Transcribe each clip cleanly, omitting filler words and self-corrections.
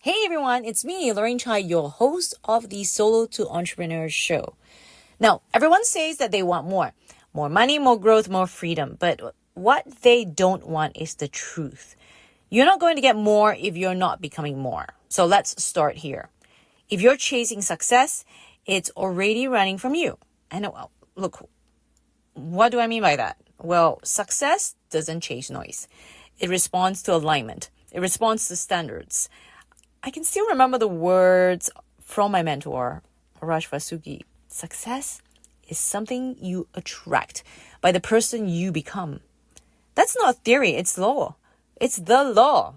Hey everyone, it's me, Lorraine Chai, your host of the Solo to Entrepreneur show. Now, everyone says that they want more. More money, more growth, more freedom. But what they don't want is the truth. You're not going to get more if you're not becoming more. So let's start here. If you're chasing success, it's already running from you. And look, what do I mean by that? Well, success doesn't chase noise. It responds to alignment. It responds to standards. I can still remember the words from my mentor, Raj Vasuki. Success is something you attract by the person you become. That's not theory, it's law. It's the law.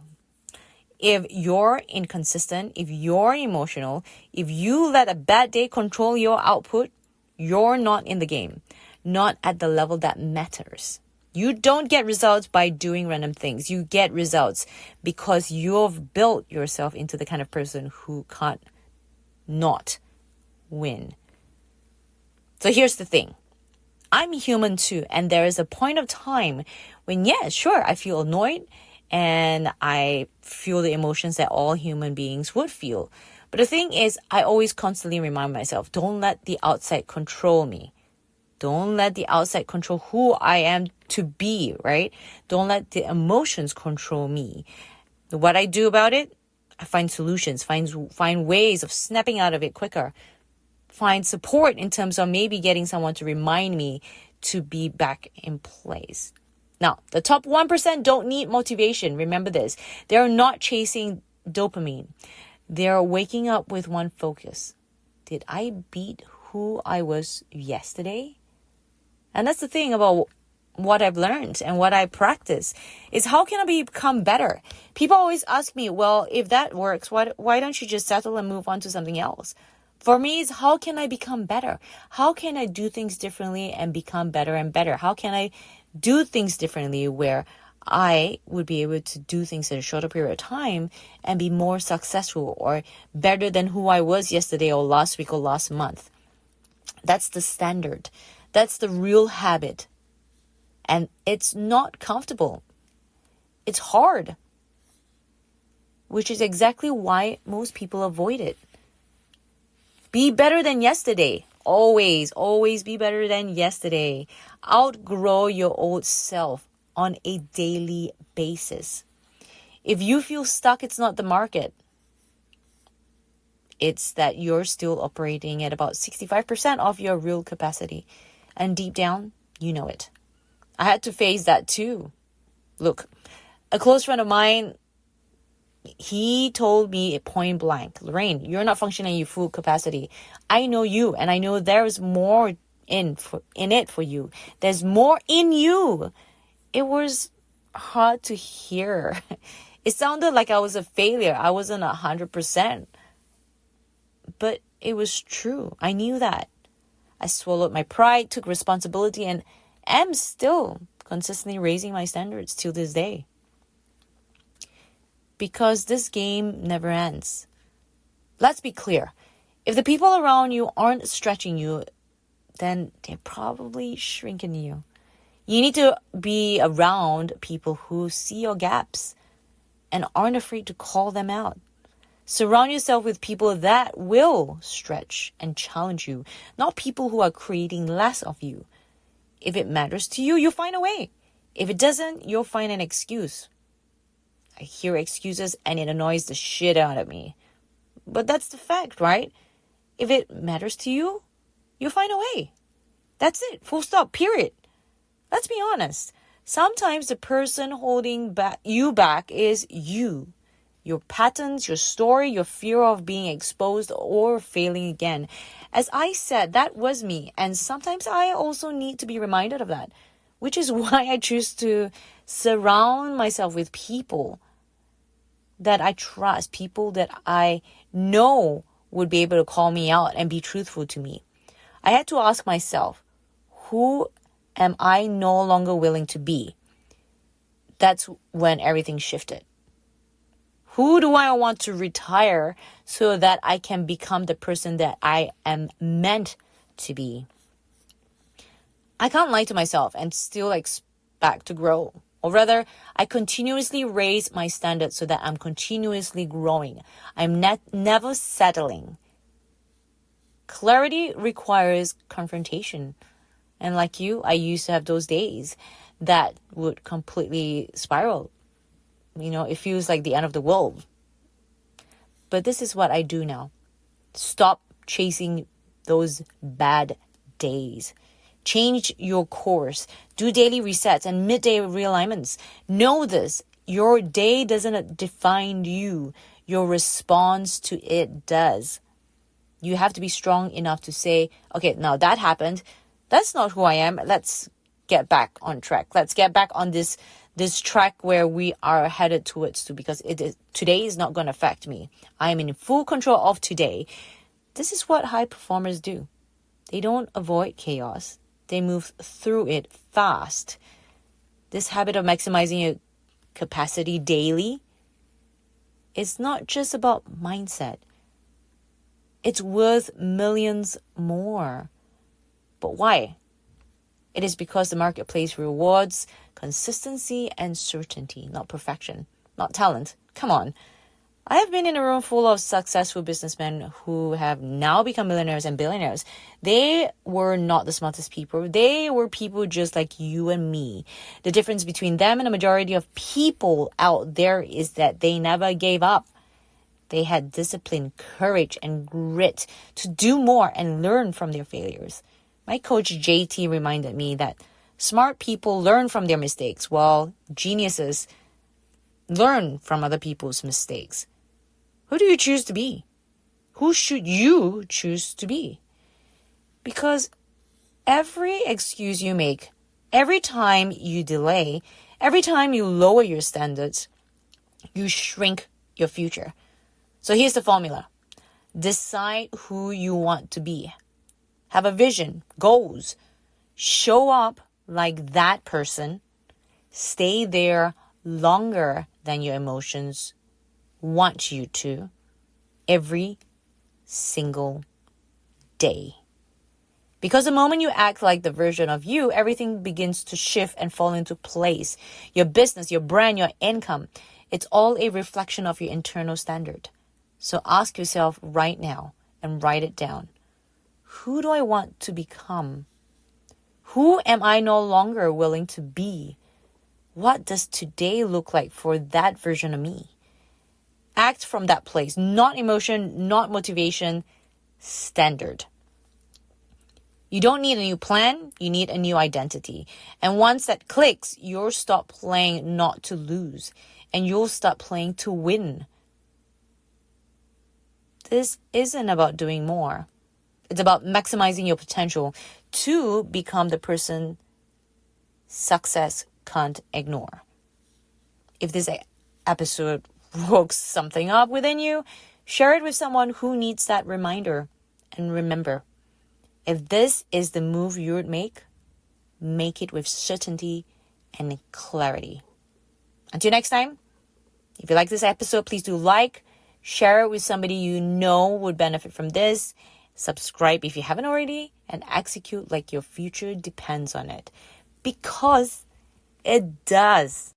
If you're inconsistent, if you're emotional, if you let a bad day control your output, you're not in the game, not at the level that matters. You don't get results by doing random things. You get results because you've built yourself into the kind of person who can't not win. So here's the thing. I'm human too, and there is a point of time when, yeah, sure, I feel annoyed and I feel the emotions that all human beings would feel. But the thing is, I always constantly remind myself, don't let the outside control me. Don't let the outside control who I am to be, right? Don't let the emotions control me. What I do about it, I find solutions, find ways of snapping out of it quicker. Find support in terms of maybe getting someone to remind me to be back in place. Now, the top 1% don't need motivation. Remember this. They're not chasing dopamine. They're waking up with one focus. Did I beat who I was yesterday? And that's the thing about what I've learned and what I practice is how can I become better? People always ask me, well, if that works, why don't you just settle and move on to something else? For me, it's how can I become better? How can I do things differently and become better and better? How can I do things differently where I would be able to do things in a shorter period of time and be more successful or better than who I was yesterday or last week or last month? That's the standard. That's the real habit. And it's not comfortable. It's hard. Which is exactly why most people avoid it. Be better than yesterday. Always be better than yesterday. Outgrow your old self on a daily basis. If you feel stuck, it's not the market. It's that you're still operating at about 65% of your real capacity. And deep down, you know it. I had to face that too. Look, a close friend of mine, he told me point blank, Lorraine, you're not functioning at your full capacity. I know you, and I know there's more in it for you. There's more in you. It was hard to hear. It sounded like I was a failure. I wasn't 100%. But it was true. I knew that. I swallowed my pride, took responsibility, and am still consistently raising my standards till this day. Because this game never ends. Let's be clear. If the people around you aren't stretching you, then they're probably shrinking you. You need to be around people who see your gaps and aren't afraid to call them out. Surround yourself with people that will stretch and challenge you, not people who are creating less of you. If it matters to you, you'll find a way. If it doesn't, you'll find an excuse. I hear excuses and it annoys the shit out of me. But that's the fact, right? If it matters to you, you'll find a way. That's it. Full stop. Period. Let's be honest. Sometimes the person holding you back is you. Your patterns, your story, your fear of being exposed or failing again. As I said, that was me. And sometimes I also need to be reminded of that. Which is why I choose to surround myself with people that I trust. People that I know would be able to call me out and be truthful to me. I had to ask myself, who am I no longer willing to be? That's when everything shifted. Who do I want to retire so that I can become the person that I am meant to be? I can't lie to myself and still expect to grow Or rather, I continuously raise my standards so that I'm continuously growing. I'm never settling. Clarity requires confrontation. And like you, I used to have those days that would completely spiral. It feels like the end of the world. But this is what I do now. Stop chasing those bad days. Change your course. Do daily resets and midday realignments. Know this. Your day doesn't define you. Your response to it does. You have to be strong enough to say, okay, now that happened. That's not who I am. Let's get back on track. Let's get back on this track where we are headed towards to, because today is not going to affect me. I am in full control of today. This is what high performers do. They don't avoid chaos. They move through it fast. This habit of maximizing your capacity daily is not just about mindset. It's worth millions more. But why? It is because the marketplace rewards consistency and certainty, not perfection, not talent. Come on. I have been in a room full of successful businessmen who have now become millionaires and billionaires. They were not the smartest people. They were people just like you and me. The difference between them and the majority of people out there is that they never gave up. They had discipline, courage, and grit to do more and learn from their failures. My coach JT reminded me that smart people learn from their mistakes, while geniuses learn from other people's mistakes. Who do you choose to be? Who should you choose to be? Because every excuse you make, every time you delay, every time you lower your standards, you shrink your future. So here's the formula. Decide who you want to be. Have a vision, goals. Show up like that person. Stay there longer than your emotions want you to every single day. Because the moment you act like the version of you, everything begins to shift and fall into place. Your business, your brand, your income, it's all a reflection of your internal standard. So ask yourself right now and write it down. Who do I want to become? Who am I no longer willing to be? What does today look like for that version of me? Act from that place, not emotion, not motivation, standard. You don't need a new plan, you need a new identity. And once that clicks, you'll stop playing not to lose, and you'll start playing to win. This isn't about doing more. It's about maximizing your potential to become the person success can't ignore. If this episode woke something up within you, share it with someone who needs that reminder. And remember, if this is the move you would make it with certainty and clarity. Until next time, if you like this episode, please do like, share it with somebody you know would benefit from this. Subscribe if you haven't already, and execute like your future depends on it. Because it does.